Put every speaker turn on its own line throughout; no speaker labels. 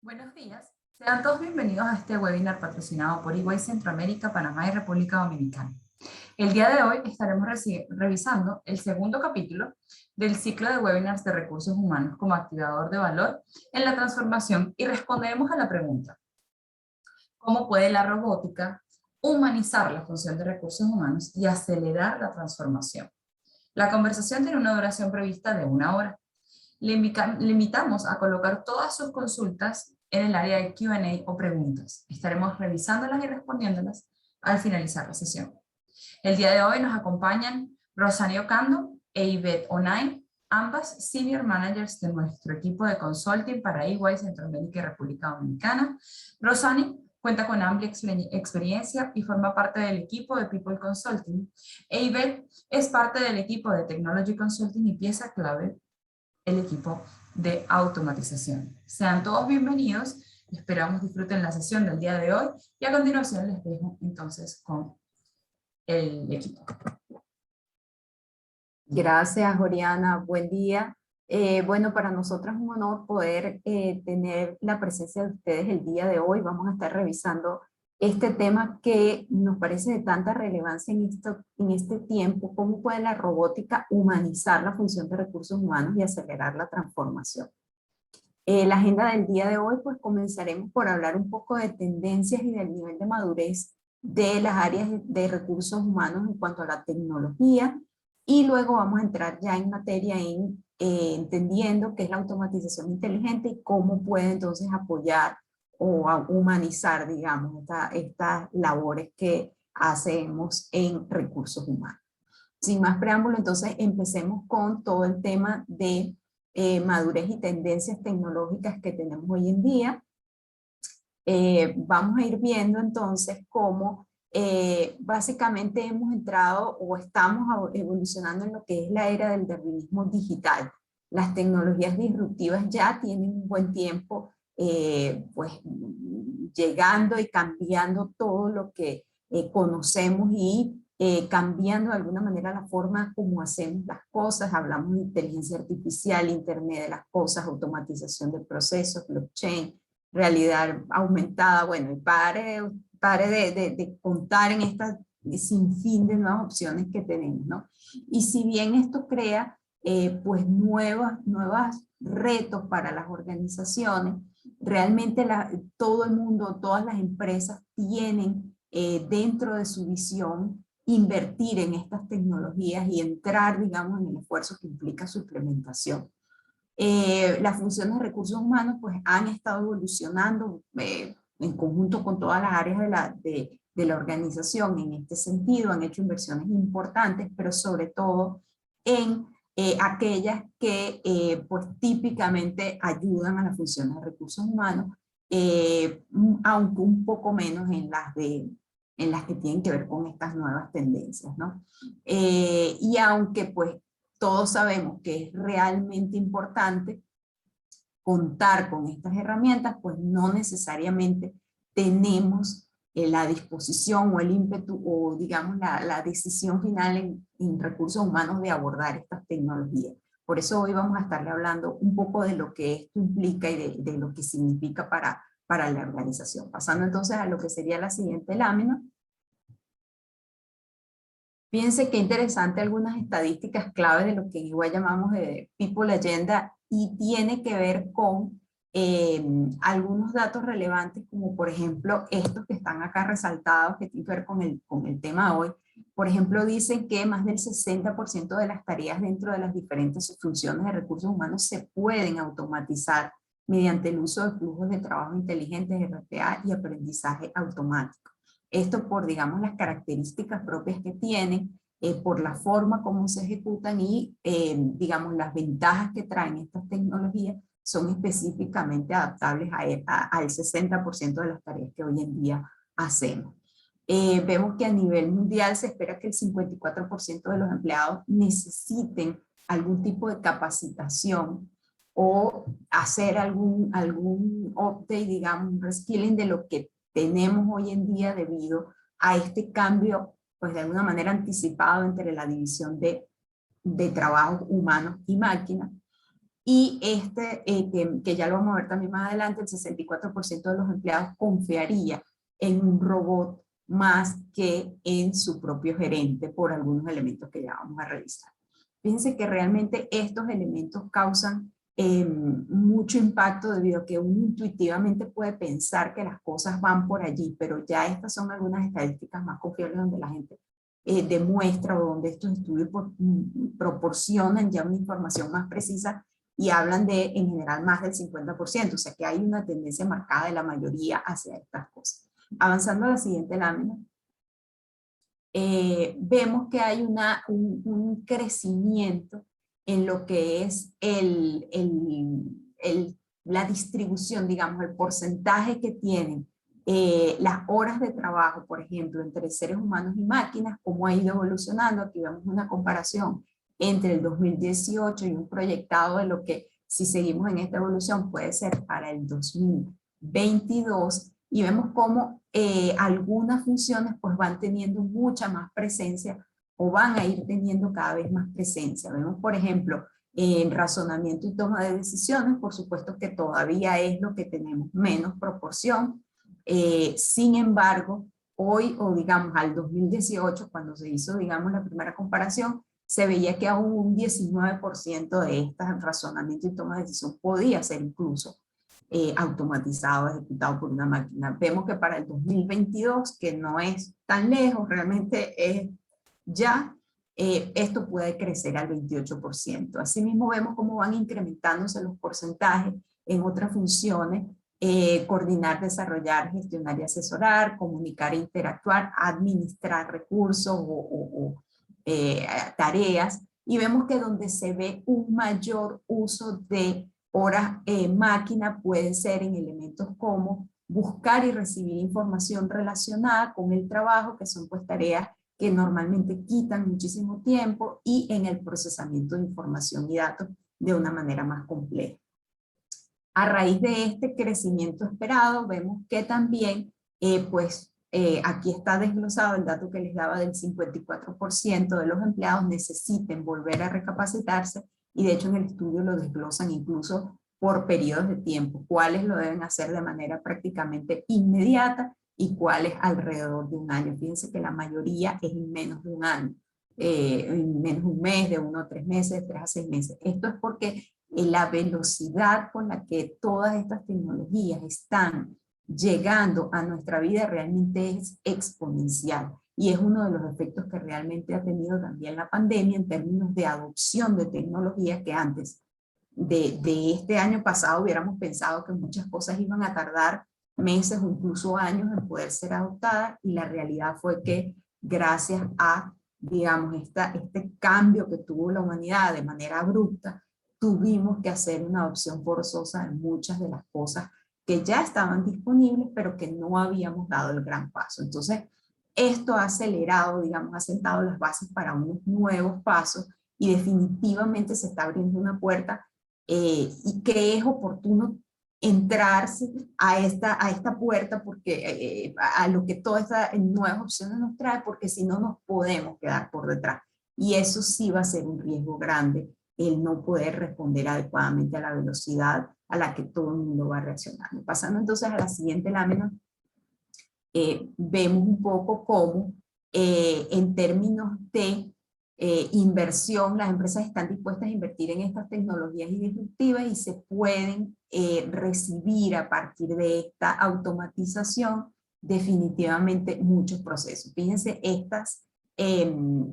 Buenos días, sean todos bienvenidos a este webinar patrocinado por EY Centroamérica, Panamá y República Dominicana. El día de hoy estaremos revisando el segundo capítulo del ciclo de webinars de recursos humanos como activador de valor en la transformación y responderemos a la pregunta: ¿cómo puede la robótica humanizar la función de recursos humanos y acelerar la transformación? La conversación tiene una duración prevista de 1 hora. Le invitamos a colocar todas sus consultas en el área de Q&A o preguntas. Estaremos revisándolas y respondiéndolas al finalizar la sesión. El día de hoy nos acompañan Rosani Ocando e Ivette Onay, ambas Senior Managers de nuestro equipo de consulting para EY Centroamérica y República Dominicana. Rosani cuenta con amplia experiencia y forma parte del equipo de People Consulting. E Ivette es parte del equipo de Technology Consulting y pieza clave el equipo de automatización. Sean todos bienvenidos, esperamos disfruten la sesión del día de hoy y a continuación les dejo entonces con el equipo.
Gracias, Oriana. Buen día. Bueno, para nosotros es un honor poder tener la presencia de ustedes el día de hoy. Vamos a estar revisando este tema que nos parece de tanta relevancia en este tiempo: cómo puede la robótica humanizar la función de recursos humanos y acelerar la transformación. La agenda del día de hoy, pues comenzaremos por hablar un poco de tendencias y del nivel de madurez de las áreas de recursos humanos en cuanto a la tecnología, y luego vamos a entrar ya en materia entendiendo qué es la automatización inteligente y cómo puede entonces apoyar o humanizar, digamos, estas labores que hacemos en recursos humanos. Sin más preámbulo, entonces empecemos con todo el tema de madurez y tendencias tecnológicas que tenemos hoy en día. Vamos a ir viendo entonces cómo básicamente hemos entrado o estamos evolucionando en lo que es la era del darwinismo digital. Las tecnologías disruptivas ya tienen un buen tiempo pues llegando y cambiando todo lo que conocemos y cambiando de alguna manera la forma como hacemos las cosas. Hablamos de inteligencia artificial, Internet de las cosas, automatización de procesos, blockchain, realidad aumentada. Bueno, y pare de contar en esta sinfín de nuevas opciones que tenemos, ¿no? Y si bien esto crea pues nuevos retos para las organizaciones, realmente todo el mundo, todas las empresas tienen dentro de su visión invertir en estas tecnologías y entrar, digamos, en el esfuerzo que implica su implementación. Las funciones de recursos humanos pues han estado evolucionando en conjunto con todas las áreas de la organización en este sentido. Han hecho inversiones importantes, pero sobre todo en aquellas que pues típicamente ayudan a las funciones de recursos humanos, aunque un poco menos en las que tienen que ver con estas nuevas tendencias, ¿no? Y aunque pues todos sabemos que es realmente importante contar con estas herramientas, pues no necesariamente tenemos la disposición o el ímpetu o digamos la decisión final en recursos humanos de abordar estas tecnologías. Por eso hoy vamos a estarle hablando un poco de lo que esto implica y de lo que significa para la organización. Pasando entonces a lo que sería la siguiente lámina. Fíjense qué interesante algunas estadísticas claves de lo que igual llamamos de People Agenda, y tiene que ver con algunos datos relevantes, como por ejemplo estos que están acá resaltados, que tienen que ver con el tema de hoy. Por ejemplo, dicen que más del 60% de las tareas dentro de las diferentes funciones de recursos humanos se pueden automatizar mediante el uso de flujos de trabajo inteligentes, RPA y aprendizaje automático. Esto por, digamos, las características propias que tienen, por la forma como se ejecutan y, digamos, las ventajas que traen estas tecnologías son específicamente adaptables al 60% de las tareas que hoy en día hacemos. Vemos que a nivel mundial se espera que el 54% de los empleados necesiten algún tipo de capacitación o hacer algún update, digamos, un reskilling de lo que tenemos hoy en día debido a este cambio, pues de alguna manera anticipado entre la división de trabajos humanos y máquinas. y que ya lo vamos a ver también más adelante, el 64% de los empleados confiaría en un robot más que en su propio gerente por algunos elementos que ya vamos a revisar. Fíjense que realmente estos elementos causan mucho impacto debido a que uno intuitivamente puede pensar que las cosas van por allí, pero ya estas son algunas estadísticas más confiables donde la gente demuestra o donde estos estudios proporcionan ya una información más precisa y hablan de, en general, más del 50%, o sea que hay una tendencia marcada de la mayoría hacia estas cosas. Avanzando a la siguiente lámina, vemos que hay un crecimiento en lo que es la distribución, digamos, el porcentaje que tienen las horas de trabajo, por ejemplo, entre seres humanos y máquinas, cómo ha ido evolucionando. Aquí vemos una comparación entre el 2018 y un proyectado de lo que, si seguimos en esta evolución, puede ser para el 2022, y vemos cómo algunas funciones pues van teniendo mucha más presencia o van a ir teniendo cada vez más presencia. Vemos, por ejemplo, en razonamiento y toma de decisiones, por supuesto que todavía es lo que tenemos menos proporción. Sin embargo, hoy, o digamos al 2018, cuando se hizo, digamos, la primera comparación, se veía que aún un 19% de estas razonamiento y toma de decisión podía ser incluso automatizado, ejecutado por una máquina. Vemos que para el 2022, que no es tan lejos, realmente es ya, esto puede crecer al 28%. Asimismo, vemos cómo van incrementándose los porcentajes en otras funciones: coordinar, desarrollar, gestionar y asesorar, comunicar e interactuar, administrar recursos o tareas. Y vemos que donde se ve un mayor uso de horas máquina puede ser en elementos como buscar y recibir información relacionada con el trabajo, que son pues tareas que normalmente quitan muchísimo tiempo, y en el procesamiento de información y datos de una manera más compleja. A raíz de este crecimiento esperado, vemos que también, aquí está desglosado el dato que les daba del 54% de los empleados necesiten volver a recapacitarse, y de hecho en el estudio lo desglosan incluso por periodos de tiempo, cuáles lo deben hacer de manera prácticamente inmediata y cuáles alrededor de un año. Fíjense que la mayoría es en menos de un año, en menos de un mes, de 1 a 3 meses, de 3 a 6 meses. Esto es porque la velocidad con la que todas estas tecnologías están llegando a nuestra vida realmente es exponencial, y es uno de los efectos que realmente ha tenido también la pandemia en términos de adopción de tecnologías que antes de este año pasado hubiéramos pensado que muchas cosas iban a tardar meses o incluso años en poder ser adoptadas, y la realidad fue que gracias a, digamos, este cambio que tuvo la humanidad de manera abrupta, tuvimos que hacer una adopción forzosa de muchas de las cosas que ya estaban disponibles, pero que no habíamos dado el gran paso. Entonces, esto ha acelerado, digamos, ha sentado las bases para unos nuevos pasos, y definitivamente se está abriendo una puerta, y que es oportuno entrarse a esta puerta, porque a lo que todas estas nuevas opciones nos trae, porque si no nos podemos quedar por detrás. Y eso sí va a ser un riesgo grande, el no poder responder adecuadamente a la velocidad a la que todo el mundo va reaccionando. Pasando entonces a la siguiente lámina, vemos un poco cómo en términos de inversión, las empresas están dispuestas a invertir en estas tecnologías disruptivas y se pueden recibir a partir de esta automatización definitivamente muchos procesos. Fíjense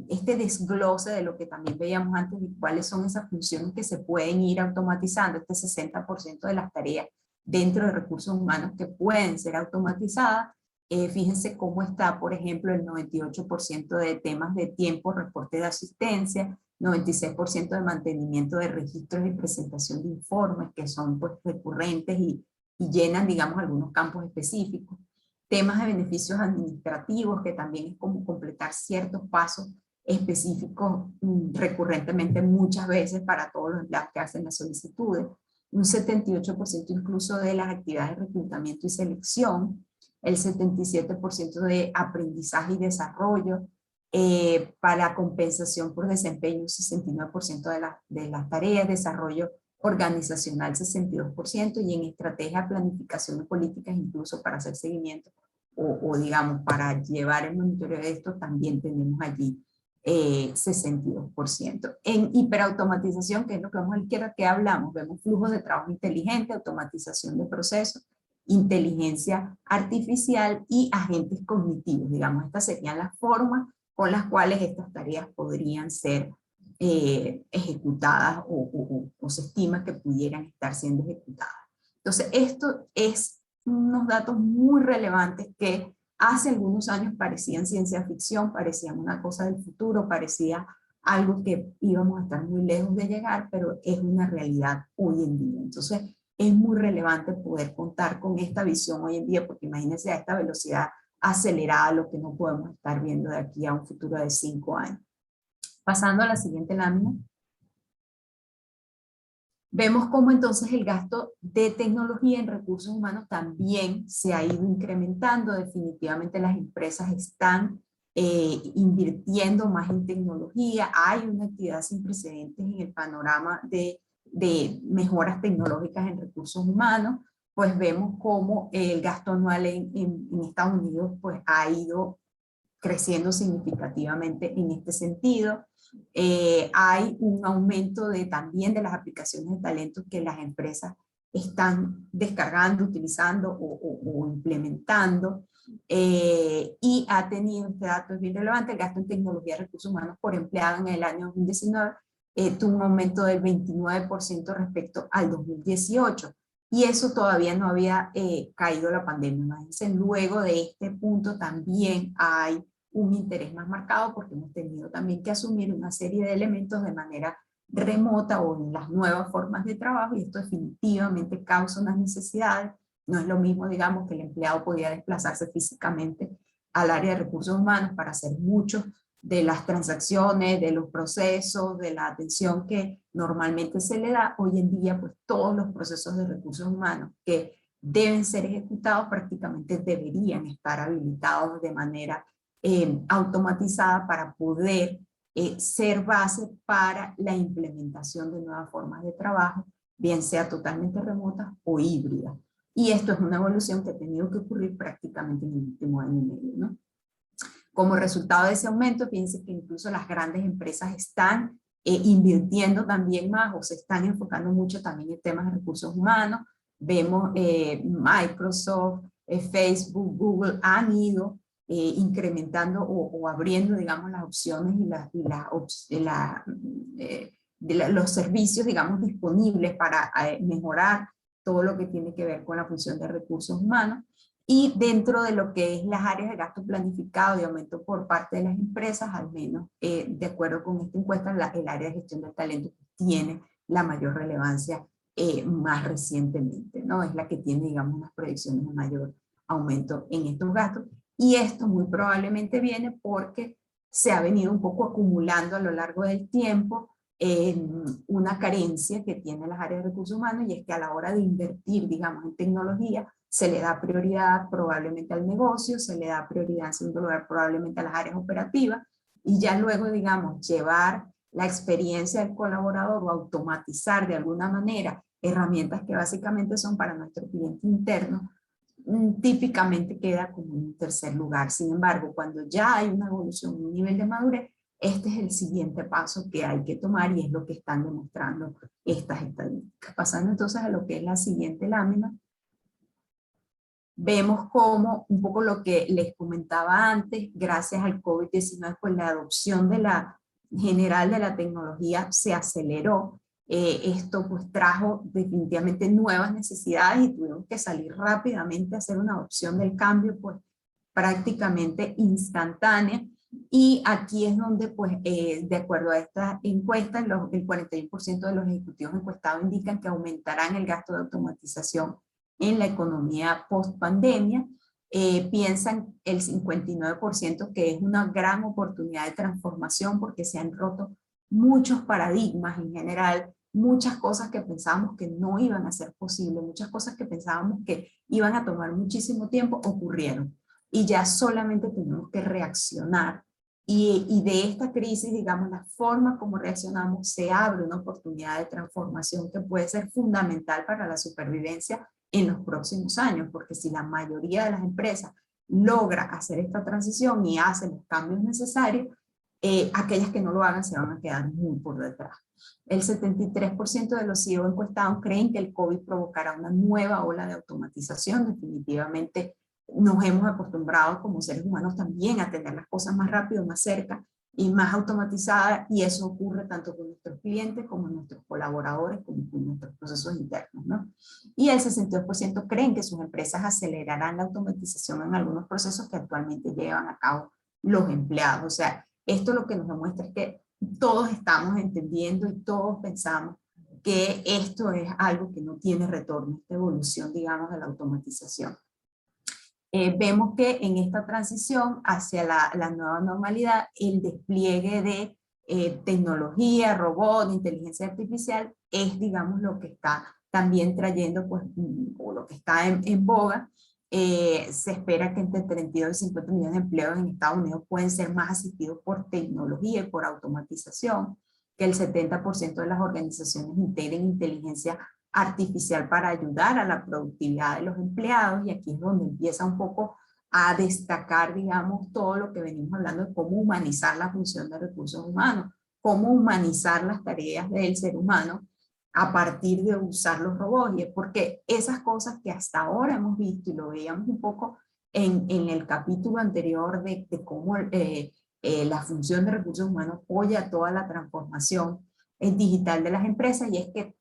este desglose de lo que también veíamos antes, de cuáles son esas funciones que se pueden ir automatizando, este 60% de las tareas dentro de recursos humanos que pueden ser automatizadas. Fíjense cómo está, por ejemplo, el 98% de temas de tiempo, reporte de asistencia, 96% de mantenimiento de registros y presentación de informes, que son pues recurrentes y llenan, digamos, algunos campos específicos. Temas de beneficios administrativos, que también es como completar ciertos pasos específicos recurrentemente muchas veces para todos los empleados que hacen las solicitudes. Un 78% incluso de las actividades de reclutamiento y selección, el 77% de aprendizaje y desarrollo, para compensación por desempeño, 69% de las tareas, desarrollo organizacional 62% y en estrategia, planificación de políticas, incluso para hacer seguimiento o digamos para llevar el monitoreo de esto, también tenemos allí 62%. En hiperautomatización, que es lo que vamos a la izquierda, que hablamos, vemos flujos de trabajo inteligente, automatización de procesos, inteligencia artificial y agentes cognitivos. Digamos, estas serían las formas con las cuales estas tareas podrían ser ejecutadas o se estima que pudieran estar siendo ejecutadas. Entonces, esto es unos datos muy relevantes que hace algunos años parecían ciencia ficción, parecían una cosa del futuro, parecía algo que íbamos a estar muy lejos de llegar, pero es una realidad hoy en día. Entonces, es muy relevante poder contar con esta visión hoy en día, porque imagínense a esta velocidad acelerada lo que no podemos estar viendo de aquí a un futuro de 5 años. Pasando a la siguiente lámina. Vemos cómo entonces el gasto de tecnología en recursos humanos también se ha ido incrementando. Definitivamente las empresas están invirtiendo más en tecnología. Hay una actividad sin precedentes en el panorama de mejoras tecnológicas en recursos humanos. Pues vemos cómo el gasto anual en Estados Unidos pues ha ido creciendo significativamente en este sentido. Hay un aumento también de las aplicaciones de talentos que las empresas están descargando, utilizando o implementando, y ha tenido, este dato es bien relevante, el gasto en tecnología de recursos humanos por empleado en el año 2019 tuvo un aumento del 29% respecto al 2018. Y eso todavía no había caído la pandemia. Imagínense, luego de este punto también hay un interés más marcado porque hemos tenido también que asumir una serie de elementos de manera remota o en las nuevas formas de trabajo, y esto definitivamente causa unas necesidades. No es lo mismo, digamos, que el empleado podía desplazarse físicamente al área de recursos humanos para hacer muchos de las transacciones, de los procesos, de la atención que normalmente se le da. Hoy en día, pues todos los procesos de recursos humanos que deben ser ejecutados prácticamente deberían estar habilitados de manera automatizada para poder ser base para la implementación de nuevas formas de trabajo, bien sea totalmente remota o híbrida. Y esto es una evolución que ha tenido que ocurrir prácticamente en el último año y medio, ¿no? Como resultado de ese aumento, fíjense que incluso las grandes empresas están invirtiendo también más o se están enfocando mucho también en temas de recursos humanos. Vemos Microsoft, Facebook, Google han ido incrementando o abriendo, digamos, las opciones y los servicios, digamos, disponibles para mejorar todo lo que tiene que ver con la función de recursos humanos. Y dentro de lo que es las áreas de gasto planificado y aumento por parte de las empresas, al menos de acuerdo con esta encuesta, el área de gestión del talento tiene la mayor relevancia más recientemente, ¿no? Es la que tiene, digamos, unas proyecciones de mayor aumento en estos gastos. Y esto muy probablemente viene porque se ha venido un poco acumulando a lo largo del tiempo una carencia que tiene las áreas de recursos humanos, y es que a la hora de invertir, digamos, en tecnología, se le da prioridad probablemente al negocio, se le da prioridad en segundo lugar probablemente a las áreas operativas, y ya luego, digamos, llevar la experiencia del colaborador o automatizar de alguna manera herramientas que básicamente son para nuestro cliente interno, típicamente queda como en un tercer lugar. Sin embargo, cuando ya hay una evolución, un nivel de madurez, este es el siguiente paso que hay que tomar y es lo que están demostrando estas estadísticas. Pasando entonces a lo que es la siguiente lámina, vemos cómo un poco lo que les comentaba antes, gracias al COVID-19, pues la adopción general de la tecnología se aceleró. Esto pues trajo definitivamente nuevas necesidades y tuvimos que salir rápidamente a hacer una adopción del cambio pues prácticamente instantánea. Y aquí es donde pues de acuerdo a esta encuesta el 41% de los ejecutivos encuestados indican que aumentarán el gasto de automatización en la economía post pandemia. Piensan el 59% que es una gran oportunidad de transformación porque se han roto muchos paradigmas en general, muchas cosas que pensábamos que no iban a ser posibles, muchas cosas que pensábamos que iban a tomar muchísimo tiempo ocurrieron y ya solamente tenemos que reaccionar Y de esta crisis, digamos, la forma como reaccionamos, se abre una oportunidad de transformación que puede ser fundamental para la supervivencia en los próximos años, porque si la mayoría de las empresas logra hacer esta transición y hace los cambios necesarios, aquellas que no lo hagan se van a quedar muy por detrás. El 73% de los CEO encuestados creen que el COVID provocará una nueva ola de automatización. Definitivamente nos hemos acostumbrado como seres humanos también a tener las cosas más rápido, más cerca y más automatizadas, y eso ocurre tanto con nuestros clientes como con nuestros colaboradores, como con nuestros procesos internos, ¿no? Y el 62% creen que sus empresas acelerarán la automatización en algunos procesos que actualmente llevan a cabo los empleados. O sea, esto lo que nos demuestra es que todos estamos entendiendo y todos pensamos que esto es algo que no tiene retorno, esta evolución, digamos, de la automatización. Vemos que en esta transición hacia la nueva normalidad, el despliegue de tecnología, robot, inteligencia artificial, es, digamos, lo que está también trayendo, pues, o lo que está en boga. Se espera que entre 32 y 50 millones de empleos en Estados Unidos pueden ser más asistidos por tecnología y por automatización, que el 70% de las organizaciones integren inteligencia artificial para ayudar a la productividad de los empleados, y aquí es donde empieza un poco a destacar, digamos, todo lo que venimos hablando de cómo humanizar la función de recursos humanos, cómo humanizar las tareas del ser humano a partir de usar los robots, y es porque esas cosas que hasta ahora hemos visto, y lo veíamos un poco en el capítulo anterior de cómo la función de recursos humanos apoya toda la transformación digital de las empresas, y es que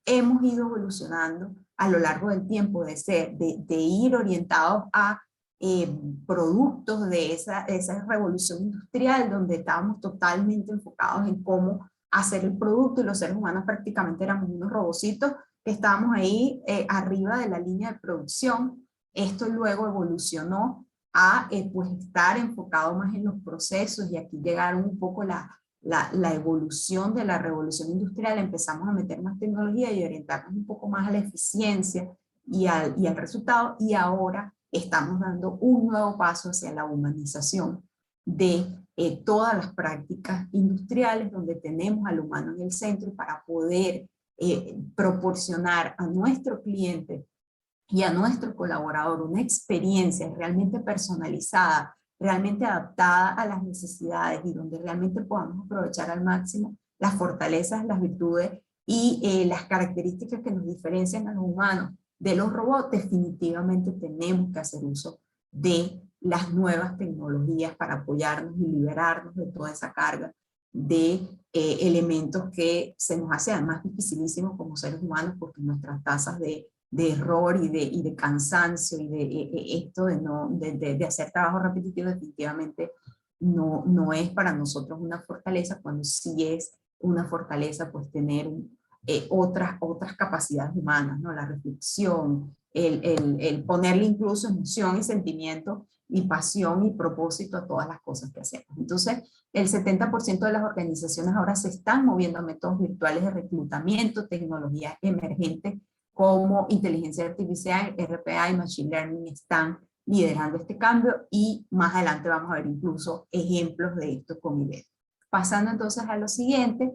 hemos ido evolucionando a lo largo del tiempo de ir orientados a productos de esa revolución industrial, donde estábamos totalmente enfocados en cómo hacer el producto, y los seres humanos prácticamente éramos unos robocitos que estábamos ahí arriba de la línea de producción. Esto luego evolucionó a pues estar enfocado más en los procesos, y aquí llegaron un poco la evolución de la revolución industrial. Empezamos a meter más tecnología y orientarnos un poco más a la eficiencia y al resultado, y ahora estamos dando un nuevo paso hacia la humanización de todas las prácticas industriales, donde tenemos al humano en el centro para poder proporcionar a nuestro cliente y a nuestro colaborador una experiencia realmente personalizada, realmente adaptada a las necesidades, y donde realmente podamos aprovechar al máximo las fortalezas, las virtudes y las características que nos diferencian a los humanos de los robots. Definitivamente tenemos que hacer uso de las nuevas tecnologías para apoyarnos y liberarnos de toda esa carga de elementos que se nos hacen más dificilísimos como seres humanos, porque nuestras tasas de error y de cansancio y de esto de hacer trabajo repetitivo definitivamente no es para nosotros una fortaleza, cuando sí es una fortaleza pues tener otras capacidades humanas, ¿no? La reflexión, el ponerle incluso emoción y sentimiento y pasión y propósito a todas las cosas que hacemos. Entonces, el 70% de las organizaciones ahora se están moviendo a métodos virtuales de reclutamiento, tecnologías emergentes como inteligencia artificial, RPA y Machine Learning están liderando este cambio, y más adelante vamos a ver incluso ejemplos de esto con IBM. Pasando entonces a lo siguiente,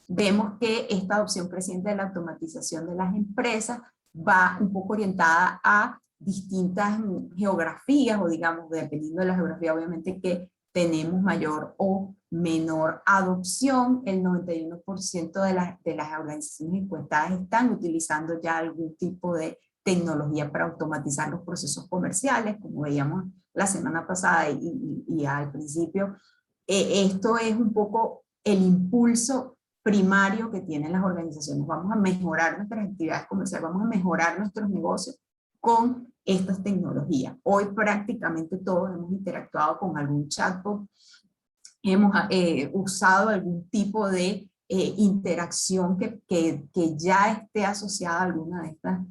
vemos que esta adopción creciente de la automatización de las empresas va un poco orientada a distintas geografías, o digamos, dependiendo de la geografía, obviamente que tenemos mayor o menor adopción. El 91% de las organizaciones encuestadas están utilizando ya algún tipo de tecnología para automatizar los procesos comerciales, como veíamos la semana pasada y al principio. Esto es un poco el impulso primario que tienen las organizaciones. Vamos a mejorar nuestras actividades comerciales, vamos a mejorar nuestros negocios con estas tecnologías. Hoy prácticamente todos hemos interactuado con algún chatbot, hemos usado algún tipo de interacción que ya esté asociada a alguna de estas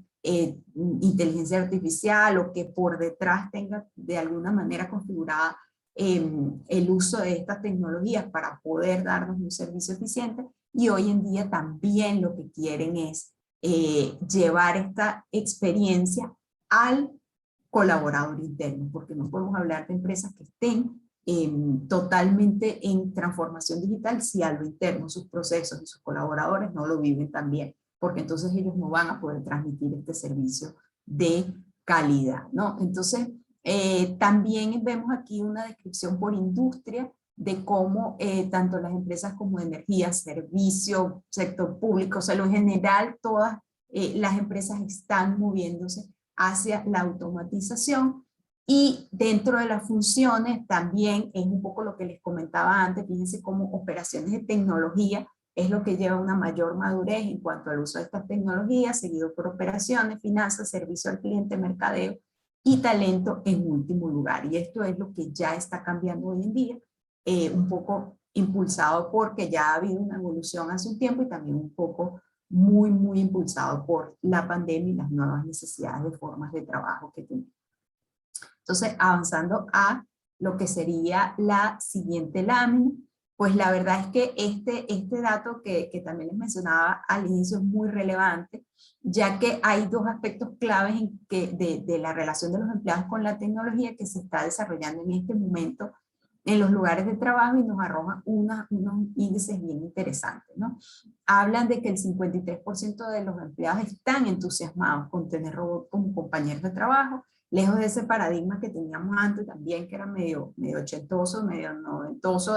inteligencia artificial, o que por detrás tenga de alguna manera configurada el uso de estas tecnologías para poder darnos un servicio eficiente. Y hoy en día también lo que quieren es llevar esta experiencia al colaborador interno, porque no podemos hablar de empresas que estén totalmente en transformación digital si a lo interno sus procesos y sus colaboradores no lo viven tan bien, porque entonces ellos no van a poder transmitir este servicio de calidad, ¿no? Entonces, también vemos aquí una descripción por industria de cómo tanto las empresas como de energía, servicio, sector público, o sea, en general todas las empresas están moviéndose hacia la automatización. Y dentro de las funciones también es un poco lo que les comentaba antes, fíjense cómo operaciones de tecnología es lo que lleva una mayor madurez en cuanto al uso de estas tecnologías, seguido por operaciones, finanzas, servicio al cliente, mercadeo y talento en último lugar. Y esto es lo que ya está cambiando hoy en día, un poco impulsado porque ya ha habido una evolución hace un tiempo y también un poco muy impulsado por la pandemia y las nuevas necesidades de formas de trabajo que tenemos. Entonces, avanzando a lo que sería la siguiente lámina, pues la verdad es que este dato que también les mencionaba al inicio es muy relevante, ya que hay dos aspectos claves de la relación de los empleados con la tecnología que se está desarrollando en este momento en los lugares de trabajo y nos arrojan unos índices bien interesantes, ¿no? Hablan de que el 53% de los empleados están entusiasmados con tener robots como compañeros de trabajo, lejos de ese paradigma que teníamos antes también, que era medio ochentoso, medio noventoso,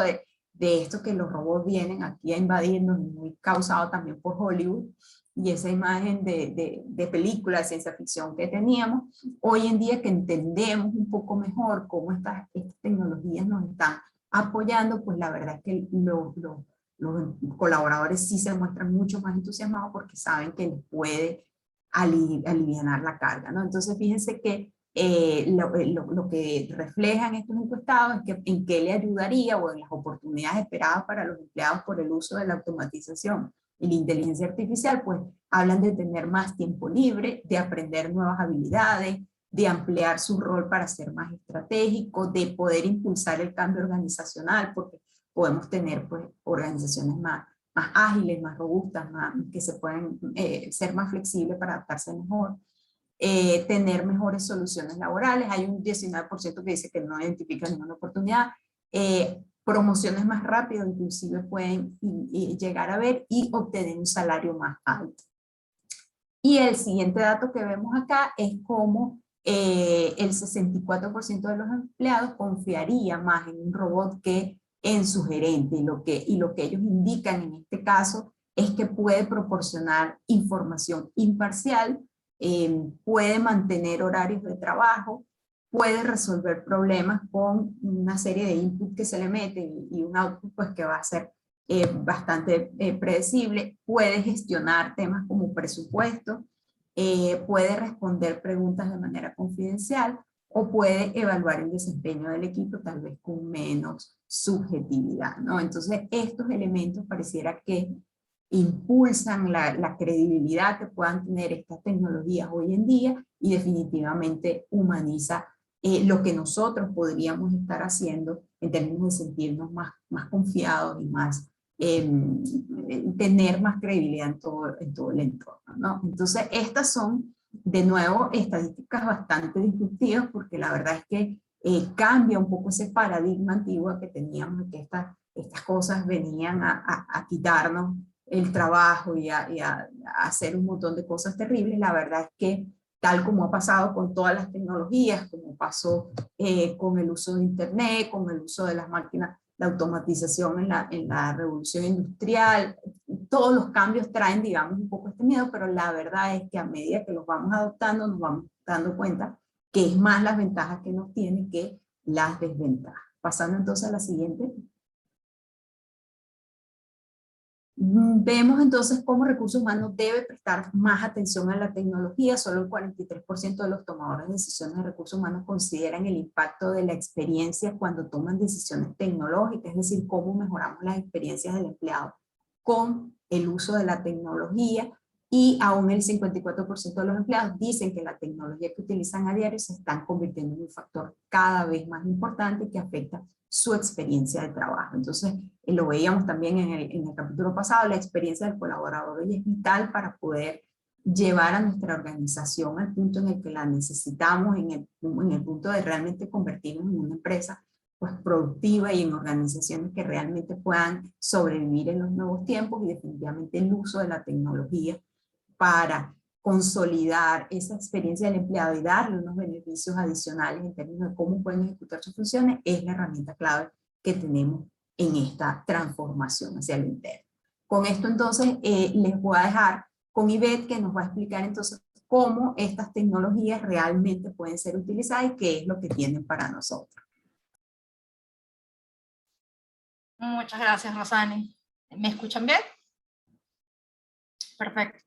de esto que los robots vienen aquí a invadirnos, muy causado también por Hollywood, y esa imagen de película de ciencia ficción que teníamos. Hoy en día que entendemos un poco mejor cómo estas tecnologías nos están apoyando, pues la verdad es que los colaboradores sí se muestran mucho más entusiasmados porque saben que les puede alivianar la carga, ¿no? Entonces fíjense que lo que reflejan estos encuestados es que en qué le ayudaría o en las oportunidades esperadas para los empleados por el uso de la automatización y la inteligencia artificial, pues hablan de tener más tiempo libre, de aprender nuevas habilidades, de ampliar su rol para ser más estratégico, de poder impulsar el cambio organizacional, porque podemos tener pues organizaciones más ágiles, más robustas, que se pueden ser más flexibles para adaptarse mejor. Tener mejores soluciones laborales. Hay un 19% que dice que no identifica ninguna oportunidad. Promociones más rápido, inclusive pueden llegar a ver y obtener un salario más alto. Y el siguiente dato que vemos acá es cómo el 64% de los empleados confiaría más en un robot que en su gerente. Y lo que ellos indican en este caso es que puede proporcionar información imparcial, puede mantener horarios de trabajo, puede resolver problemas con una serie de inputs que se le meten y un output pues, que va a ser bastante predecible, puede gestionar temas como presupuesto, puede responder preguntas de manera confidencial o puede evaluar el desempeño del equipo tal vez con menos subjetividad, ¿no? Entonces estos elementos pareciera que impulsan la credibilidad que puedan tener estas tecnologías hoy en día y definitivamente humaniza lo que nosotros podríamos estar haciendo en términos de sentirnos más confiados y más tener más credibilidad en todo el entorno, ¿no? Entonces estas son de nuevo estadísticas bastante disruptivas porque la verdad es que cambia un poco ese paradigma antiguo que teníamos de que estas cosas venían a quitarnos el trabajo y a hacer un montón de cosas terribles. La verdad es que tal como ha pasado con todas las tecnologías, como pasó con el uso de internet, con el uso de las máquinas, la automatización en la revolución industrial, todos los cambios traen, digamos, un poco este miedo, pero la verdad es que a medida que los vamos adoptando, nos vamos dando cuenta que es más las ventajas que nos tiene que las desventajas. Pasando entonces a la siguiente. Vemos entonces cómo Recursos Humanos debe prestar más atención a la tecnología. Solo el 43% de los tomadores de decisiones de Recursos Humanos consideran el impacto de la experiencia cuando toman decisiones tecnológicas, es decir, cómo mejoramos las experiencias del empleado con el uso de la tecnología, y aún el 54% de los empleados dicen que la tecnología que utilizan a diario se están convirtiendo en un factor cada vez más importante que afecta su experiencia de trabajo. Entonces, lo veíamos también en el capítulo pasado, la experiencia del colaborador hoy es vital para poder llevar a nuestra organización al punto en el que la necesitamos, en el punto de realmente convertirnos en una empresa pues, productiva y en organizaciones que realmente puedan sobrevivir en los nuevos tiempos, y definitivamente el uso de la tecnología para consolidar esa experiencia del empleado y darle unos beneficios adicionales en términos de cómo pueden ejecutar sus funciones es la herramienta clave que tenemos en esta transformación hacia lo interno. Con esto entonces les voy a dejar con Ivette, que nos va a explicar entonces cómo estas tecnologías realmente pueden ser utilizadas y qué es lo que tienen para nosotros.
Muchas gracias, Rosani. ¿Me escuchan bien? Perfecto.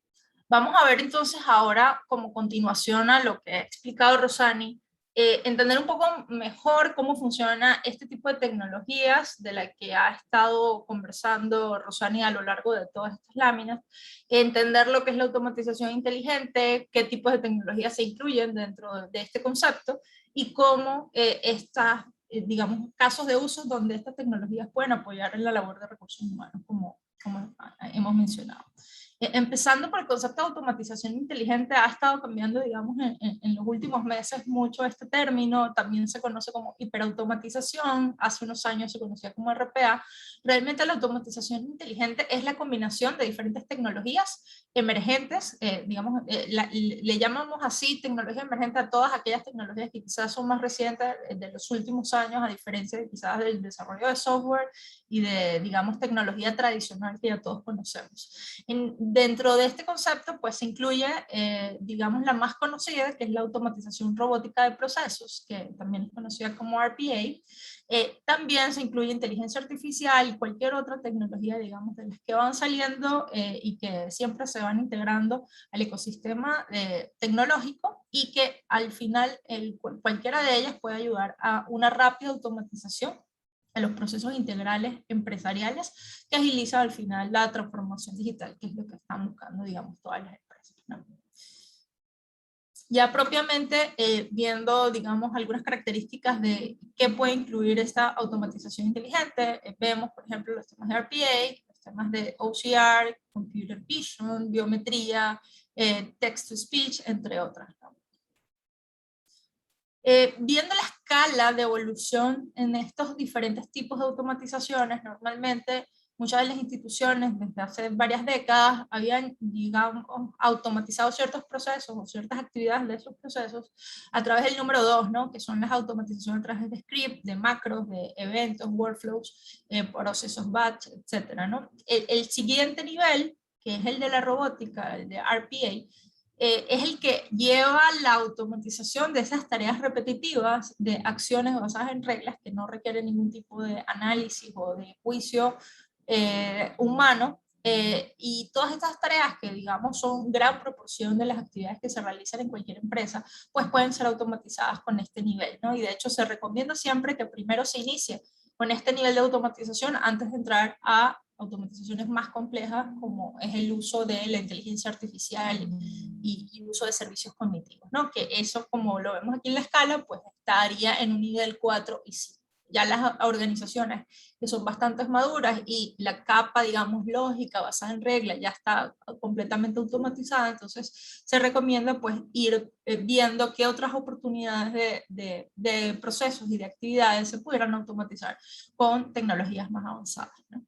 Vamos a ver entonces ahora, como continuación a lo que ha explicado Rosani, entender un poco mejor cómo funciona este tipo de tecnologías de la que ha estado conversando Rosani a lo largo de todas estas láminas, entender lo que es la automatización inteligente, qué tipos de tecnologías se incluyen dentro de este concepto y cómo digamos, casos de uso donde estas tecnologías pueden apoyar en la labor de recursos humanos, como hemos mencionado. Empezando por el concepto de automatización inteligente, ha estado cambiando, digamos, en los últimos meses mucho este término. También se conoce como hiperautomatización, hace unos años se conocía como RPA. Realmente la automatización inteligente es la combinación de diferentes tecnologías emergentes, digamos, le llamamos así tecnología emergente a todas aquellas tecnologías que quizás son más recientes de los últimos años, a diferencia de quizás del desarrollo de software y de, digamos, tecnología tradicional que ya todos conocemos. Dentro de este concepto, pues se incluye, digamos, la más conocida, que es la automatización robótica de procesos, que también es conocida como RPA. También se incluye inteligencia artificial y cualquier otra tecnología, digamos, de las que van saliendo y que siempre se van integrando al ecosistema tecnológico, y que al final cualquiera de ellas puede ayudar a una rápida automatización a los procesos integrales empresariales que agiliza al final la transformación digital, que es lo que están buscando, digamos, todas las empresas, ¿no? Ya propiamente viendo, digamos, algunas características de qué puede incluir esta automatización inteligente, vemos, por ejemplo, los temas de RPA, los temas de OCR, Computer Vision, biometría, Text-to-Speech, entre otras, ¿no? Viendo la escala de evolución en estos diferentes tipos de automatizaciones, normalmente muchas de las instituciones desde hace varias décadas habían, digamos, automatizado ciertos procesos o ciertas actividades de esos procesos a través del número 2, ¿no? Que son las automatizaciones a través de script, de macros, de eventos, workflows, procesos batch, etc., ¿no? El siguiente nivel, que es el de la robótica, el de RPA, es el que lleva la automatización de esas tareas repetitivas, de acciones basadas en reglas que no requieren ningún tipo de análisis o de juicio humano, y todas estas tareas que, digamos, son gran proporción de las actividades que se realizan en cualquier empresa, pues pueden ser automatizadas con este nivel, ¿no? Y de hecho se recomienda siempre que primero se inicie con este nivel de automatización antes de entrar a automatizaciones más complejas, como es el uso de la inteligencia artificial y uso de servicios cognitivos, ¿no? Que eso, como lo vemos aquí en la escala, pues estaría en un nivel 4 y 5. Ya las organizaciones que son bastante maduras y la capa, digamos, lógica basada en reglas ya está completamente automatizada, entonces se recomienda pues ir viendo qué otras oportunidades de procesos y de actividades se pudieran automatizar con tecnologías más avanzadas, ¿no?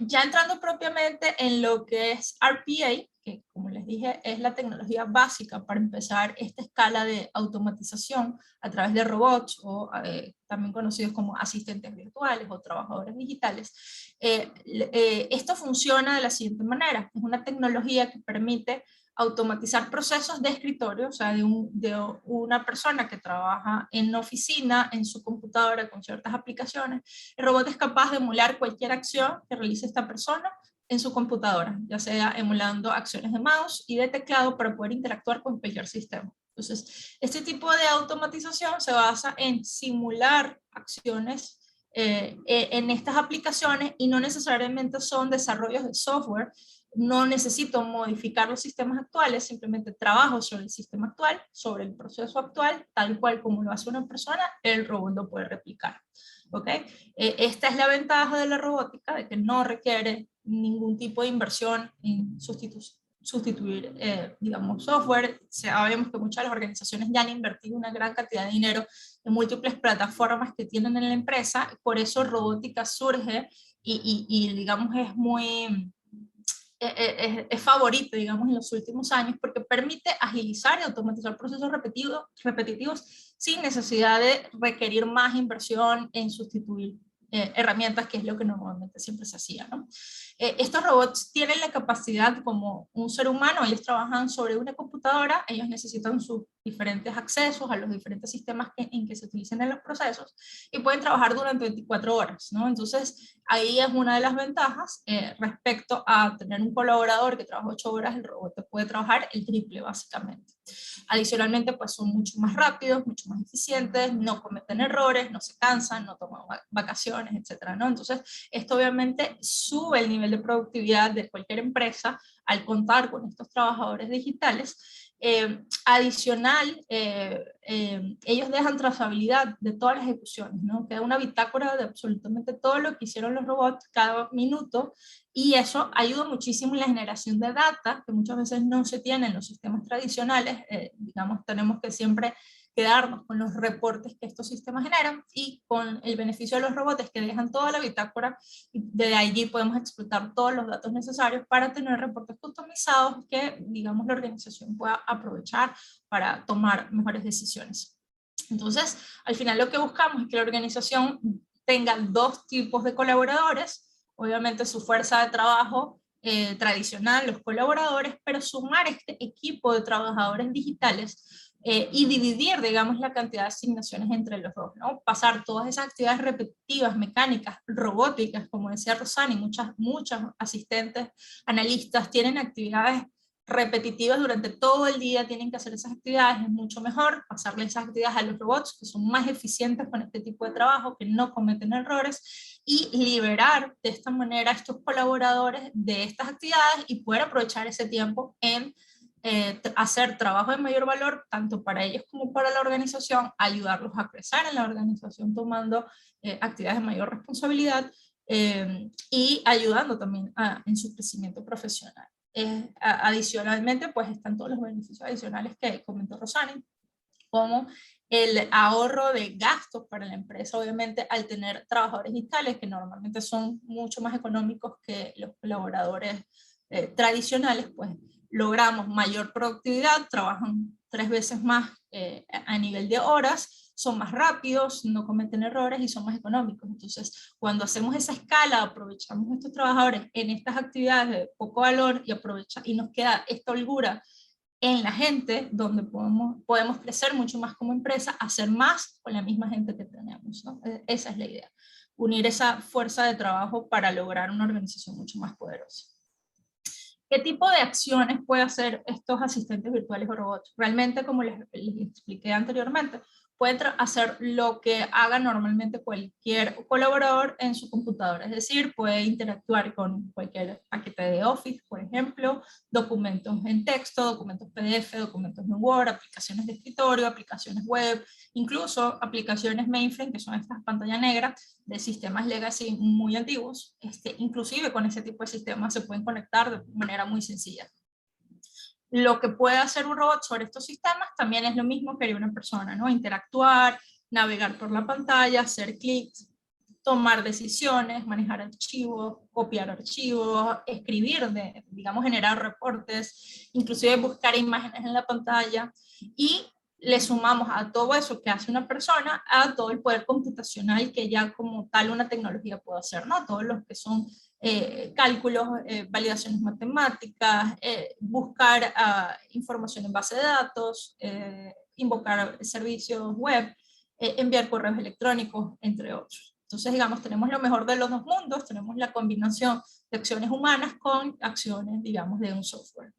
Ya entrando propiamente en lo que es RPA, que como les dije es la tecnología básica para empezar esta escala de automatización a través de robots o también conocidos como asistentes virtuales o trabajadores digitales. Esto funciona de la siguiente manera: es una tecnología que permite automatizar procesos de escritorio, o sea, de una persona que trabaja en oficina, en su computadora con ciertas aplicaciones. El robot es capaz de emular cualquier acción que realice esta persona en su computadora, ya sea emulando acciones de mouse y de teclado para poder interactuar con cualquier sistema. Entonces, este tipo de automatización se basa en simular acciones en estas aplicaciones, y no necesariamente son desarrollos de software. No necesito modificar los sistemas actuales, simplemente trabajo sobre el sistema actual, sobre el proceso actual, tal cual como lo hace una persona, el robot lo puede replicar. ¿Okay? Esta es la ventaja de la robótica, de que no requiere ningún tipo de inversión en sustituir, digamos, software. Sabemos que muchas de las organizaciones ya han invertido una gran cantidad de dinero en múltiples plataformas que tienen en la empresa, por eso robótica surge y digamos, es muy... Es favorito, digamos, en los últimos años, porque permite agilizar y automatizar procesos repetitivos sin necesidad de requerir más inversión en sustituir herramientas, que es lo que normalmente siempre se hacía, ¿no? Estos robots tienen la capacidad como un ser humano, ellos trabajan sobre una computadora, ellos necesitan sus diferentes accesos a los diferentes sistemas en que se utilicen en los procesos, y pueden trabajar durante 24 horas, ¿no? Entonces, ahí es una de las ventajas respecto a tener un colaborador que trabaja 8 horas, el robot puede trabajar el triple básicamente. Adicionalmente, pues son mucho más rápidos, mucho más eficientes, no cometen errores, no se cansan, no toman vacaciones, etcétera, ¿no? Entonces, esto obviamente sube el nivel de productividad de cualquier empresa al contar con estos trabajadores digitales. Adicional, ellos dejan trazabilidad de todas las ejecuciones, ¿no? Queda una bitácora de absolutamente todo lo que hicieron los robots cada minuto, y eso ayuda muchísimo en la generación de data, que muchas veces no se tiene en los sistemas tradicionales. Digamos, tenemos que siempre quedarnos con los reportes que estos sistemas generan, y con el beneficio de los robots que dejan toda la bitácora, y desde allí podemos explotar todos los datos necesarios para tener reportes customizados que, digamos, la organización pueda aprovechar para tomar mejores decisiones. Entonces, al final lo que buscamos es que la organización tenga dos tipos de colaboradores, obviamente su fuerza de trabajo tradicional, los colaboradores, pero sumar este equipo de trabajadores digitales y dividir, digamos, la cantidad de asignaciones entre los dos, ¿no? Pasar todas esas actividades repetitivas, mecánicas, robóticas, como decía Rosani, muchas asistentes, analistas, tienen actividades repetitivas durante todo el día, tienen que hacer esas actividades. Es mucho mejor pasarle esas actividades a los robots, que son más eficientes con este tipo de trabajo, que no cometen errores, y liberar de esta manera a estos colaboradores de estas actividades y poder aprovechar ese tiempo en hacer trabajo de mayor valor, tanto para ellos como para la organización, ayudarlos a crecer en la organización tomando actividades de mayor responsabilidad y ayudando también en su crecimiento profesional. Adicionalmente, pues están todos los beneficios adicionales que comentó Rosani, como el ahorro de gastos para la empresa, obviamente, al tener trabajadores digitales que normalmente son mucho más económicos que los colaboradores tradicionales, pues logramos mayor productividad, trabajan 3 veces más a nivel de horas, son más rápidos, no cometen errores y son más económicos. Entonces, cuando hacemos esa escala, aprovechamos a estos trabajadores en estas actividades de poco valor y nos queda esta holgura en la gente, donde podemos crecer mucho más como empresa, hacer más con la misma gente que tenemos, ¿no? Esa es la idea, unir esa fuerza de trabajo para lograr una organización mucho más poderosa. ¿Qué tipo de acciones puede hacer estos asistentes virtuales o robots? Realmente, como les expliqué anteriormente, pueden hacer lo que haga normalmente cualquier colaborador en su computadora, es decir, puede interactuar con cualquier paquete de Office, por ejemplo, documentos en texto, documentos PDF, documentos en Word, aplicaciones de escritorio, aplicaciones web, incluso aplicaciones mainframe, que son estas pantallas negras de sistemas legacy muy antiguos. Inclusive con ese tipo de sistemas se pueden conectar de manera muy sencilla. Lo que puede hacer un robot sobre estos sistemas también es lo mismo que haría una persona, ¿no? Interactuar, navegar por la pantalla, hacer clics, tomar decisiones, manejar archivos, copiar archivos, escribir, digamos, generar reportes, inclusive buscar imágenes en la pantalla, y le sumamos a todo eso que hace una persona a todo el poder computacional que ya como tal una tecnología puede hacer, ¿no? Todos los que son cálculos, validaciones matemáticas, buscar información en base de datos, invocar servicios web, enviar correos electrónicos, entre otros. Entonces, digamos, tenemos lo mejor de los dos mundos, tenemos la combinación de acciones humanas con acciones, digamos, de un software.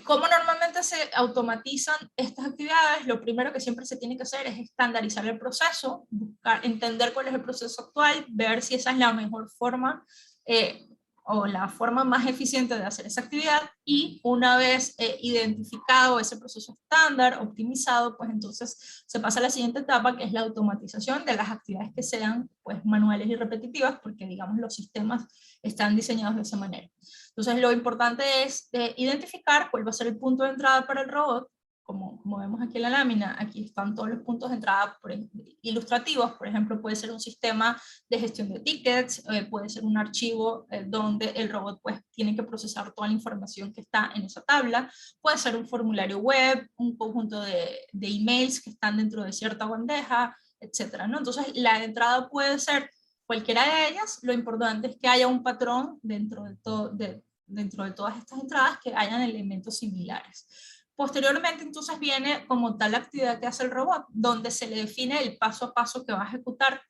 ¿Cómo normalmente se automatizan estas actividades? Lo primero que siempre se tiene que hacer es estandarizar el proceso, buscar, entender cuál es el proceso actual, ver si esa es la mejor forma o la forma más eficiente de hacer esa actividad, y una vez identificado ese proceso estándar, optimizado, pues entonces se pasa a la siguiente etapa, que es la automatización de las actividades que sean pues manuales y repetitivas, porque digamos los sistemas están diseñados de esa manera. Entonces lo importante es identificar cuál va a ser el punto de entrada para el robot. Como vemos aquí en la lámina, aquí están todos los puntos de entrada ilustrativos. Por ejemplo, puede ser un sistema de gestión de tickets, puede ser un archivo donde el robot pues tiene que procesar toda la información que está en esa tabla, puede ser un formulario web, un conjunto de emails que están dentro de cierta bandeja, etcétera, ¿no? Entonces la entrada puede ser cualquiera de ellas. Lo importante es que haya un patrón dentro de todas estas entradas, que hayan elementos similares. Posteriormente, entonces, viene como tal la actividad que hace el robot, donde se le define el paso a paso que va a ejecutar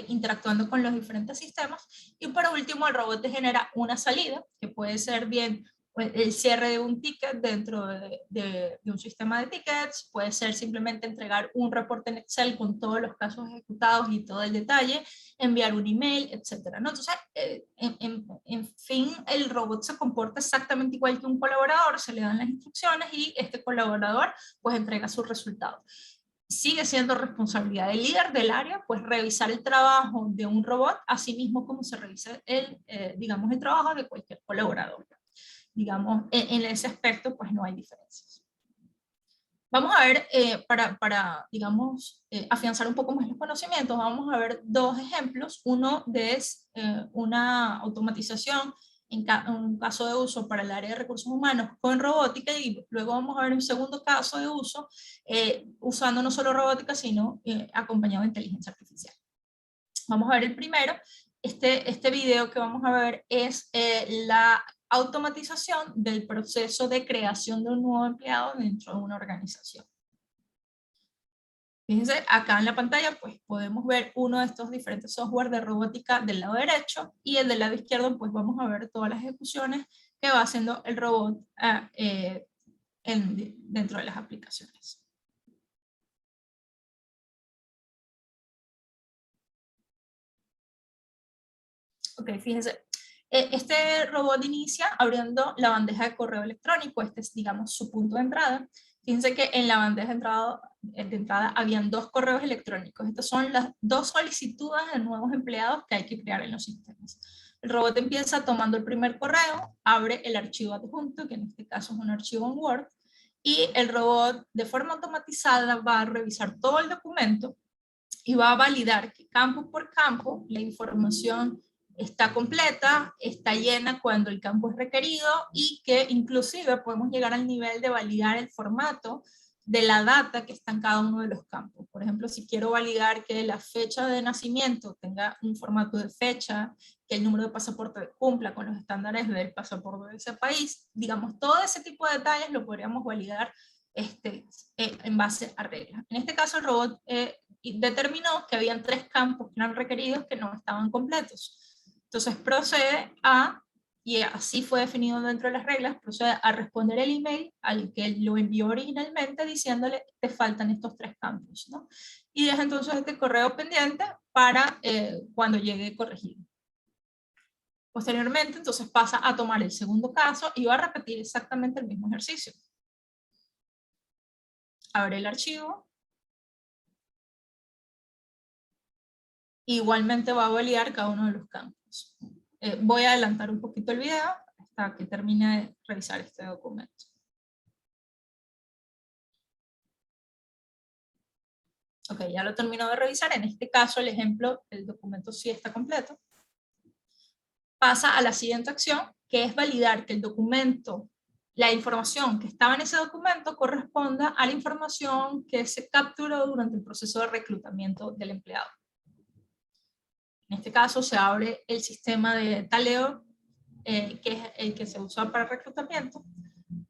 interactuando con los diferentes sistemas. Y por último, el robot te genera una salida, que puede ser bien el cierre de un ticket dentro de un sistema de tickets, puede ser simplemente entregar un reporte en Excel con todos los casos ejecutados y todo el detalle, enviar un email, etcétera, ¿no? Entonces, en fin, el robot se comporta exactamente igual que un colaborador, se le dan las instrucciones y este colaborador pues entrega sus resultados. Sigue siendo responsabilidad del líder del área, pues revisar el trabajo de un robot, así mismo como se revisa digamos, el trabajo de cualquier colaborador. Digamos, en ese aspecto pues no hay diferencias. Vamos a ver, para digamos, afianzar un poco más los conocimientos, vamos a ver dos ejemplos. Uno es una automatización en un caso de uso para el área de recursos humanos con robótica, y luego vamos a ver un segundo caso de uso usando no solo robótica, sino acompañado de inteligencia artificial. Vamos a ver el primero. Este video que vamos a ver es la automatización del proceso de creación de un nuevo empleado dentro de una organización. Fíjense, acá en la pantalla pues podemos ver uno de estos diferentes software de robótica del lado derecho, y el del lado izquierdo pues vamos a ver todas las ejecuciones que va haciendo el robot dentro de las aplicaciones. Ok, fíjense. Este robot inicia abriendo la bandeja de correo electrónico. Este es, digamos, su punto de entrada. Fíjense que en la bandeja de entrada habían dos correos electrónicos. Estas son las dos solicitudes de nuevos empleados que hay que crear en los sistemas. El robot empieza tomando el primer correo, abre el archivo adjunto, que en este caso es un archivo en Word, y el robot de forma automatizada va a revisar todo el documento y va a validar que campo por campo la información está completa, está llena cuando el campo es requerido, y que inclusive podemos llegar al nivel de validar el formato de la data que está en cada uno de los campos. Por ejemplo, si quiero validar que la fecha de nacimiento tenga un formato de fecha, que el número de pasaporte cumpla con los estándares del pasaporte de ese país, digamos, todo ese tipo de detalles lo podríamos validar en base a reglas. En este caso el robot determinó que habían 3 campos que eran requeridos que no estaban completos. Entonces procede y así fue definido dentro de las reglas, procede a responder el email al que lo envió originalmente diciéndole te faltan estos 3 campos, ¿no? Y deja entonces este correo pendiente para cuando llegue corregido. Posteriormente entonces pasa a tomar el segundo caso y va a repetir exactamente el mismo ejercicio. Abre el archivo. Igualmente va a validar cada uno de los campos. Voy a adelantar un poquito el video hasta que termine de revisar este documento. Ok, ya lo termino de revisar. En este caso, el ejemplo, el documento sí está completo. Pasa a la siguiente acción, que es validar que el documento, la información que estaba en ese documento corresponda a la información que se capturó durante el proceso de reclutamiento del empleado. En este caso se abre el sistema de taleo, que es el que se usa para reclutamiento,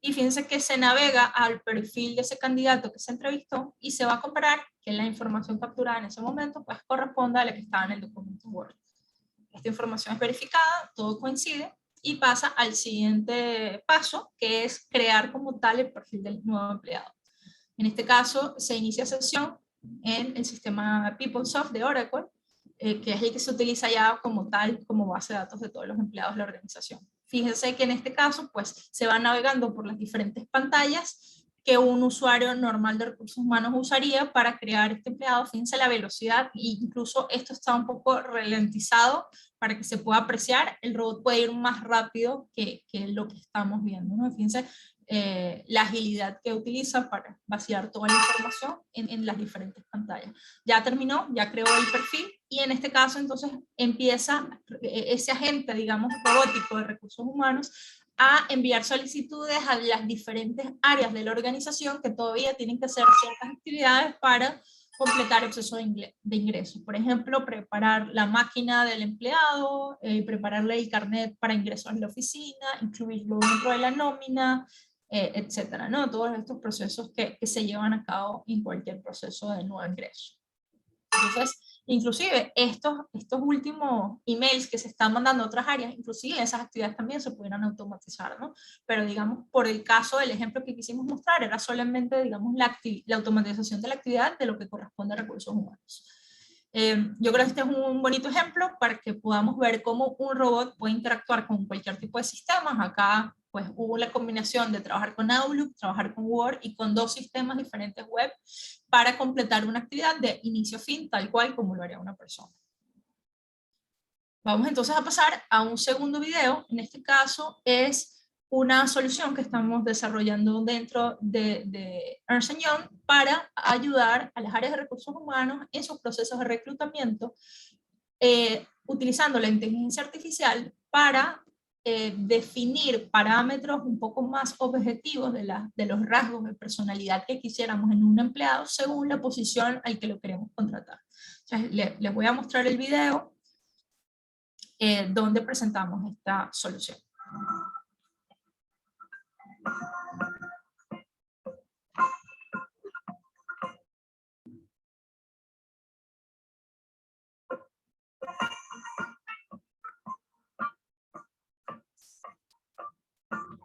y fíjense que se navega al perfil de ese candidato que se entrevistó y se va a comparar que la información capturada en ese momento pues corresponda a la que estaba en el documento Word. Esta información es verificada, todo coincide, y pasa al siguiente paso, que es crear como tal el perfil del nuevo empleado. En este caso se inicia sesión en el sistema PeopleSoft de Oracle, que es el que se utiliza ya como tal, como base de datos de todos los empleados de la organización. Fíjense que en este caso, pues, se va navegando por las diferentes pantallas que un usuario normal de recursos humanos usaría para crear este empleado. Fíjense la velocidad, e incluso esto está un poco ralentizado para que se pueda apreciar, el robot puede ir más rápido que lo que estamos viendo, ¿no? Fíjense la agilidad que utiliza para vaciar toda la información en las diferentes pantallas. Ya terminó, ya creó el perfil, y en este caso entonces empieza ese agente, digamos, robótico de recursos humanos a enviar solicitudes a las diferentes áreas de la organización que todavía tienen que hacer ciertas actividades para completar el proceso de ingreso. Por ejemplo, preparar la máquina del empleado, prepararle el carnet para ingreso a la oficina, incluirlo dentro de la nómina, etcétera, ¿no? Todos estos procesos que se llevan a cabo en cualquier proceso de nuevo ingreso. Entonces, inclusive estos últimos emails que se están mandando a otras áreas, inclusive esas actividades también se pudieran automatizar, ¿no? Pero digamos, por el caso del ejemplo que quisimos mostrar, era solamente, digamos, la automatización de la actividad de lo que corresponde a recursos humanos. Yo creo que este es un bonito ejemplo para que podamos ver cómo un robot puede interactuar con cualquier tipo de sistemas. Acá pues hubo la combinación de trabajar con Outlook, trabajar con Word y con 2 sistemas diferentes web para completar una actividad de inicio a fin, tal cual como lo haría una persona. Vamos entonces a pasar a un segundo video. En este caso es una solución que estamos desarrollando dentro de Ernst & Young para ayudar a las áreas de recursos humanos en sus procesos de reclutamiento, utilizando la inteligencia artificial para definir parámetros un poco más objetivos de los rasgos de personalidad que quisiéramos en un empleado según la posición al que lo queremos contratar. Entonces, les voy a mostrar el video donde presentamos esta solución.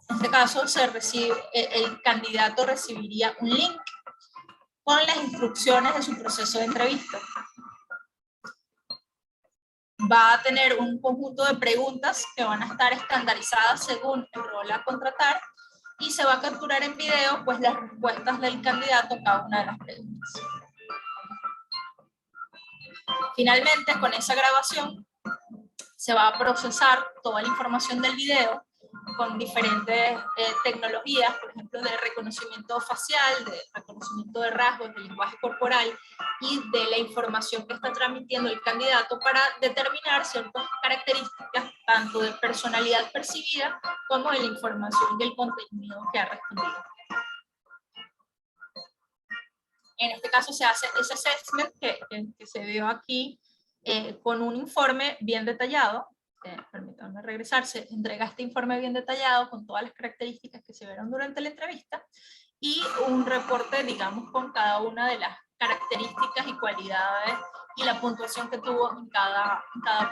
En este caso, el candidato recibiría un link con las instrucciones de su proceso de entrevista. Va a tener un conjunto de preguntas que van a estar estandarizadas según el rol a contratar, y se va a capturar en video pues las respuestas del candidato a cada una de las preguntas. Finalmente, con esa grabación se va a procesar toda la información del video con diferentes tecnologías, por ejemplo, de reconocimiento facial, de reconocimiento de rasgos, de lenguaje corporal y de la información que está transmitiendo el candidato para determinar ciertas características tanto de personalidad percibida como de la información y el contenido que ha respondido. En este caso se hace ese assessment que se vio aquí con un informe bien detallado. Permítanme regresar, se entrega este informe bien detallado con todas las características que se vieron durante la entrevista y un reporte, digamos, con cada una de las características y cualidades y la puntuación que tuvo en cada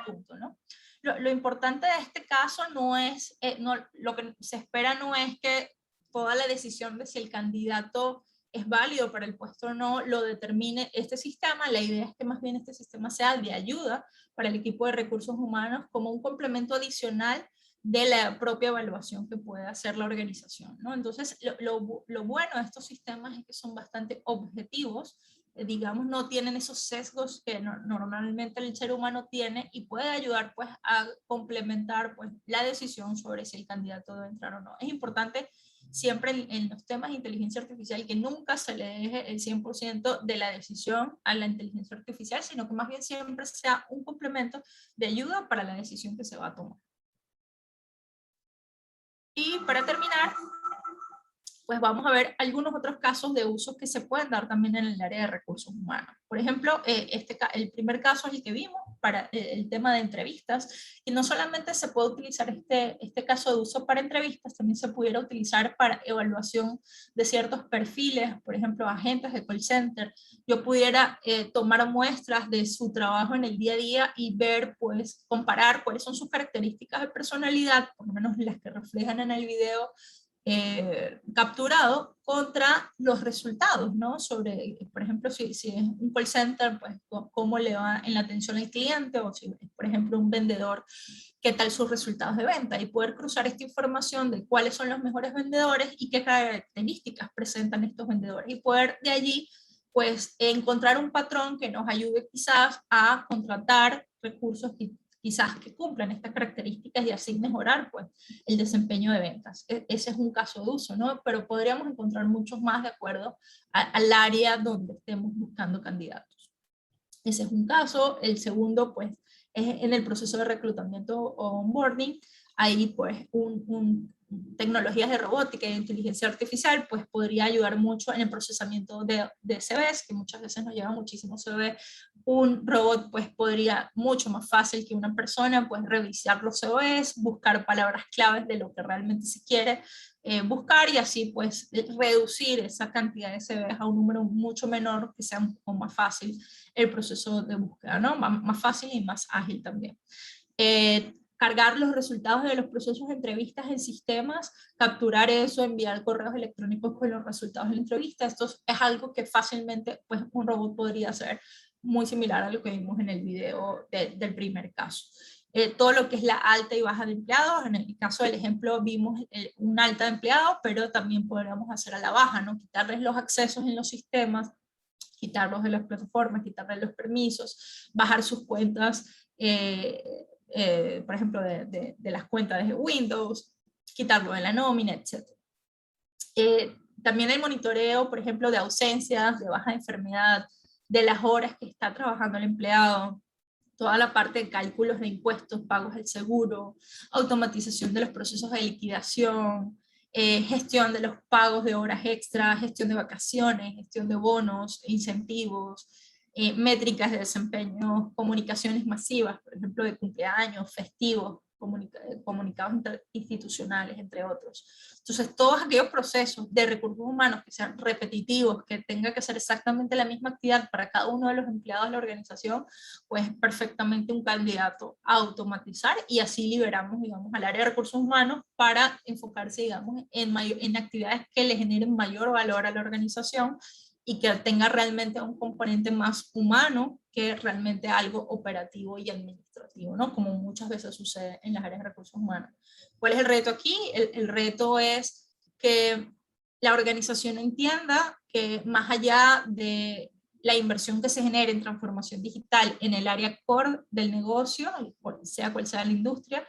punto, ¿no? Lo importante de este caso no es, lo que se espera no es que toda la decisión de si el candidato es válido para el puesto o no lo determine este sistema. La idea es que más bien este sistema sea de ayuda para el equipo de recursos humanos como un complemento adicional de la propia evaluación que puede hacer la organización, ¿no? Entonces, lo bueno de estos sistemas es que son bastante objetivos, digamos, no tienen esos sesgos que normalmente el ser humano tiene, y puede ayudar pues a complementar pues la decisión sobre si el candidato debe entrar o no. Es importante siempre en los temas de inteligencia artificial que nunca se le deje el 100% de la decisión a la inteligencia artificial, sino que más bien siempre sea un complemento de ayuda para la decisión que se va a tomar. Y para terminar, pues vamos a ver algunos otros casos de usos que se pueden dar también en el área de recursos humanos. Por ejemplo, el primer caso es el que vimos para el tema de entrevistas, y no solamente se puede utilizar este caso de uso para entrevistas, también se pudiera utilizar para evaluación de ciertos perfiles, por ejemplo, agentes de call center. Yo pudiera tomar muestras de su trabajo en el día a día y ver, pues, comparar cuáles son sus características de personalidad, por lo menos las que reflejan en el video capturado, contra los resultados, ¿no? Sobre, por ejemplo, si es un call center, pues cómo le va en la atención al cliente, o si es, por ejemplo, un vendedor, qué tal sus resultados de venta, y poder cruzar esta información de cuáles son los mejores vendedores y qué características presentan estos vendedores, y poder de allí pues encontrar un patrón que nos ayude quizás a contratar recursos que quizás que cumplan estas características y así mejorar pues el desempeño de ventas. Ese es un caso de uso, ¿no? Pero podríamos encontrar muchos más de acuerdo al área donde estemos buscando candidatos. Ese es un caso. El segundo pues es en el proceso de reclutamiento o onboarding. Ahí pues tecnologías de robótica y de inteligencia artificial pues podría ayudar mucho en el procesamiento de CVs, que muchas veces nos lleva muchísimo CV. Un robot pues podría mucho más fácil que una persona pues revisar los CVs, buscar palabras claves de lo que realmente se quiere buscar y así pues reducir esa cantidad de CVs a un número mucho menor, que sea un poco más fácil el proceso de búsqueda, ¿no? Más fácil y más ágil también. Cargar los resultados de los procesos de entrevistas en sistemas, capturar eso, enviar correos electrónicos con los resultados de la entrevista. Esto es algo que fácilmente pues, un robot podría hacer, muy similar a lo que vimos en el video del primer caso. Todo lo que es la alta y baja de empleados, en el caso del ejemplo vimos un alta de empleados, pero también podríamos hacer a la baja, ¿no? Quitarles los accesos en los sistemas, quitarlos de las plataformas, quitarles los permisos, bajar sus cuentas, por ejemplo, de las cuentas de Windows, quitarlo de la nómina, etc. También el monitoreo, por ejemplo, de ausencias, de baja de enfermedad, de las horas que está trabajando el empleado, toda la parte de cálculos de impuestos, pagos del seguro, automatización de los procesos de liquidación, gestión de los pagos de horas extra, gestión de vacaciones, gestión de bonos, incentivos, métricas de desempeño, comunicaciones masivas, por ejemplo, de cumpleaños, festivos, comunicados institucionales, entre otros. Entonces, todos aquellos procesos de recursos humanos que sean repetitivos, que tenga que hacer exactamente la misma actividad para cada uno de los empleados de la organización, pues perfectamente un candidato a automatizar, y así liberamos, digamos, al área de recursos humanos para enfocarse, digamos, en actividades que le generen mayor valor a la organización y que tenga realmente un componente más humano que realmente algo operativo y administrativo, ¿no? Como muchas veces sucede en las áreas de recursos humanos. ¿Cuál es el reto aquí? El reto es que la organización entienda que más allá de la inversión que se genere en transformación digital en el área core del negocio, sea cual sea la industria,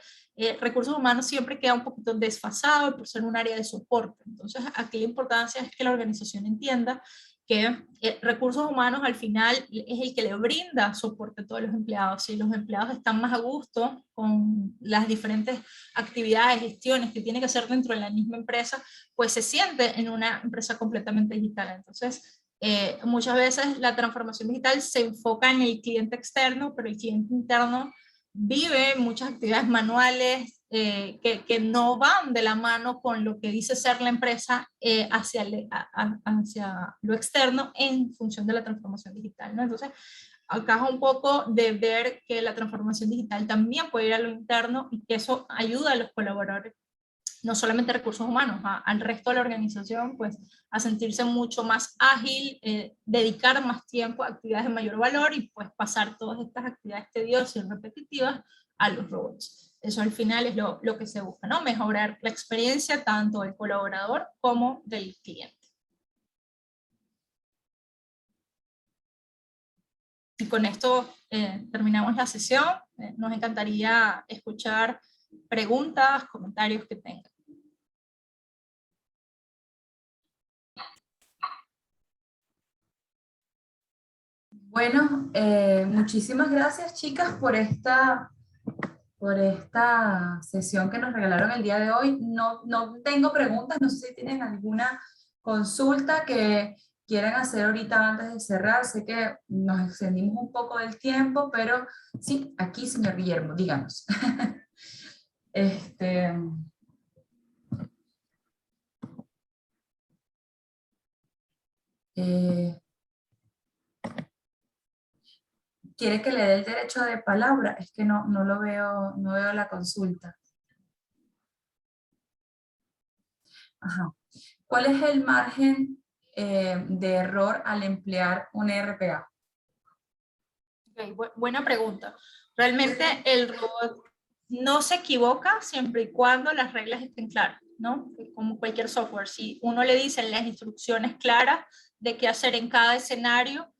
recursos humanos siempre queda un poquito desfasado por ser un área de soporte. Entonces, aquí la importancia es que la organización entienda que recursos humanos al final es el que le brinda soporte a todos los empleados. Si los empleados están más a gusto con las diferentes actividades, gestiones que tiene que hacer dentro de la misma empresa, pues se siente en una empresa completamente digital. Entonces, muchas veces la transformación digital se enfoca en el cliente externo, pero el cliente interno vive muchas actividades manuales que no van de la mano con lo que dice ser la empresa hacia lo externo en función de la transformación digital, ¿no? Entonces, acá es un poco de ver que la transformación digital también puede ir a lo interno y que eso ayuda a los colaboradores, no solamente recursos humanos, al resto de la organización, pues a sentirse mucho más ágil, dedicar más tiempo a actividades de mayor valor y pues pasar todas estas actividades tediosas y repetitivas a los robots. Eso al final es lo que se busca, ¿no? Mejorar la experiencia tanto del colaborador como del cliente. Y con esto terminamos la sesión. Nos encantaría escuchar preguntas, comentarios que tengan.
Bueno, muchísimas gracias, chicas, por esta sesión que nos regalaron el día de hoy. No tengo preguntas, no sé si tienen alguna consulta que quieran hacer ahorita antes de cerrar. Sé que nos extendimos un poco del tiempo, pero sí, aquí, señor Guillermo, díganos. ¿Quiere que le dé el derecho de palabra? Es que no lo veo, no veo la consulta. Ajá. ¿Cuál es el margen de error al emplear un RPA?
Okay, buena pregunta. Realmente el robot no se equivoca siempre y cuando las reglas estén claras, ¿no? Como cualquier software, si uno le dice las instrucciones claras de qué hacer en cada escenario,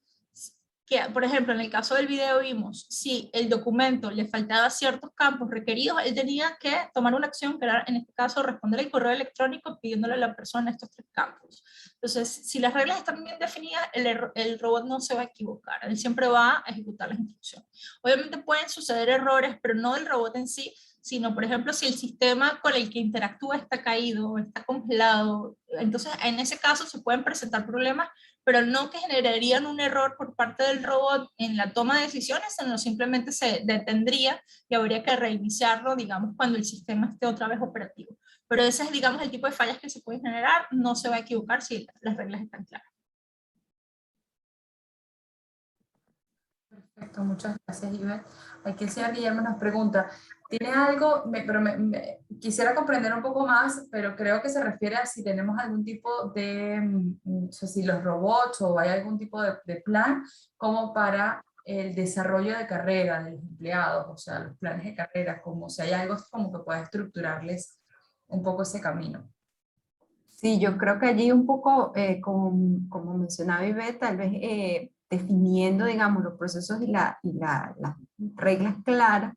que, por ejemplo, en el caso del video vimos, si el documento le faltaba ciertos campos requeridos, él tenía que tomar una acción, que era, en este caso, responder el correo electrónico pidiéndole a la persona estos 3 campos. Entonces, si las reglas están bien definidas, el robot no se va a equivocar, él siempre va a ejecutar las instrucciones. Obviamente pueden suceder errores, pero no del robot en sí, sino, por ejemplo, si el sistema con el que interactúa está caído, está congelado, entonces en ese caso se pueden presentar problemas, pero no que generarían un error por parte del robot en la toma de decisiones, sino simplemente se detendría y habría que reiniciarlo, digamos, cuando el sistema esté otra vez operativo. Pero ese es, digamos, el tipo de fallas que se pueden generar, no se va a equivocar si las reglas están claras.
Perfecto, muchas gracias, Ivette. Aquí el señor Guillermo nos pregunta, ¿tiene algo? Quisiera comprender un poco más, pero creo que se refiere a si tenemos algún tipo de, o sea, si los robots o hay algún tipo de plan como para el desarrollo de carrera de los empleados, o sea, los planes de carrera, como si hay algo como que pueda estructurarles un poco ese camino.
Sí, yo creo que allí un poco, como mencionaba Ivette, tal vez definiendo, digamos, los procesos y las reglas claras,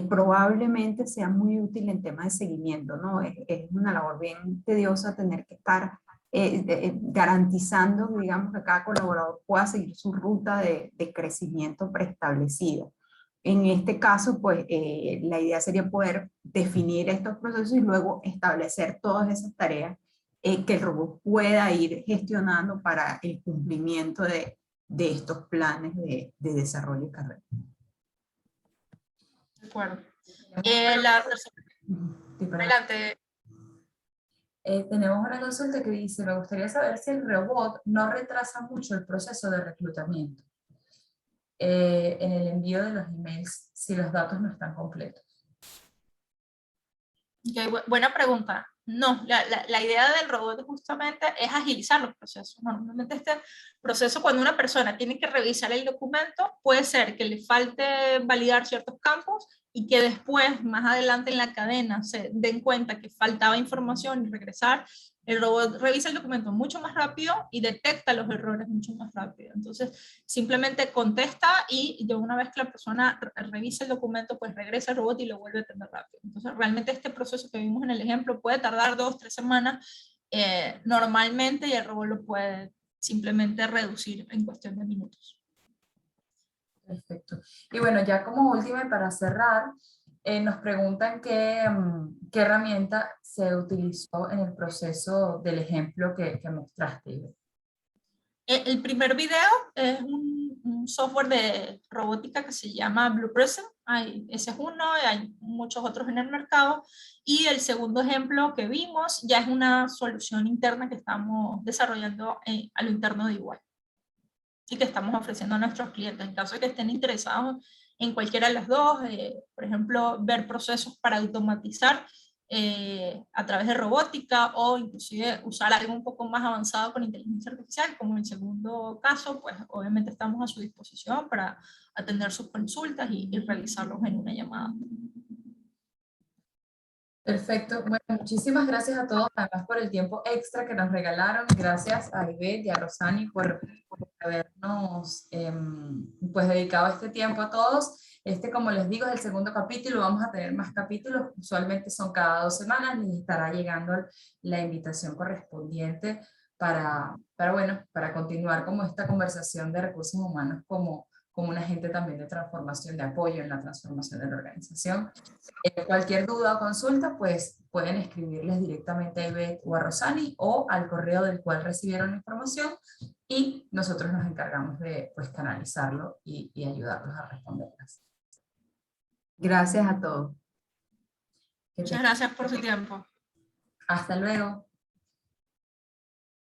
probablemente sea muy útil en temas de seguimiento, ¿no? Es una labor bien tediosa tener que estar garantizando, digamos, que cada colaborador pueda seguir su ruta de crecimiento preestablecida. En este caso, pues, la idea sería poder definir estos procesos y luego establecer todas esas tareas que el robot pueda ir gestionando para el cumplimiento de estos planes de desarrollo de carrera.
De acuerdo.
Tipo,
Adelante.
tenemos una consulta que dice, me gustaría saber si el robot no retrasa mucho el proceso de reclutamiento en el envío de los emails si los datos no están completos.
Okay, buena pregunta. No, la idea del robot justamente es agilizar los procesos. Normalmente este proceso, cuando una persona tiene que revisar el documento, puede ser que le falte validar ciertos campos y que después, más adelante en la cadena, se den cuenta que faltaba información y regresar. El robot revisa el documento mucho más rápido y detecta los errores mucho más rápido. Entonces, simplemente contesta y de una vez que la persona revisa el documento, pues regresa el robot y lo vuelve a atender rápido. Entonces, realmente este proceso que vimos en el ejemplo puede tardar 2 o 3 semanas normalmente, y el robot lo puede simplemente reducir en cuestión de minutos.
Perfecto. Y bueno, ya como última y para cerrar, nos preguntan qué herramienta se utilizó en el proceso del ejemplo que mostraste.
El primer video es un software de robótica que se llama Blue Prism. Ese es uno, hay muchos otros en el mercado. Y el segundo ejemplo que vimos ya es una solución interna que estamos desarrollando a lo interno de EY. Y que estamos ofreciendo a nuestros clientes. En caso de que estén interesados en cualquiera de las dos, por ejemplo, ver procesos para automatizar a través de robótica, o inclusive usar algo un poco más avanzado con inteligencia artificial, como en el segundo caso, pues obviamente estamos a su disposición para atender sus consultas y realizarlos en una llamada.
Perfecto. Bueno, muchísimas gracias a todos, además por el tiempo extra que nos regalaron. Gracias a Ivette y a Rosani por habernos pues dedicado este tiempo a todos. Como les digo, es el segundo capítulo, vamos a tener más capítulos, usualmente son cada 2 semanas, les estará llegando la invitación correspondiente para continuar como esta conversación de recursos humanos como un agente también de transformación, de apoyo en la transformación de la organización. Cualquier duda o consulta, pues pueden escribirles directamente a Ivette o a Rosani o al correo del cual recibieron la información, y nosotros nos encargamos de pues canalizarlo y ayudarlos a responderlas.
Gracias a todos.
Muchas gracias por su tiempo.
Hasta luego.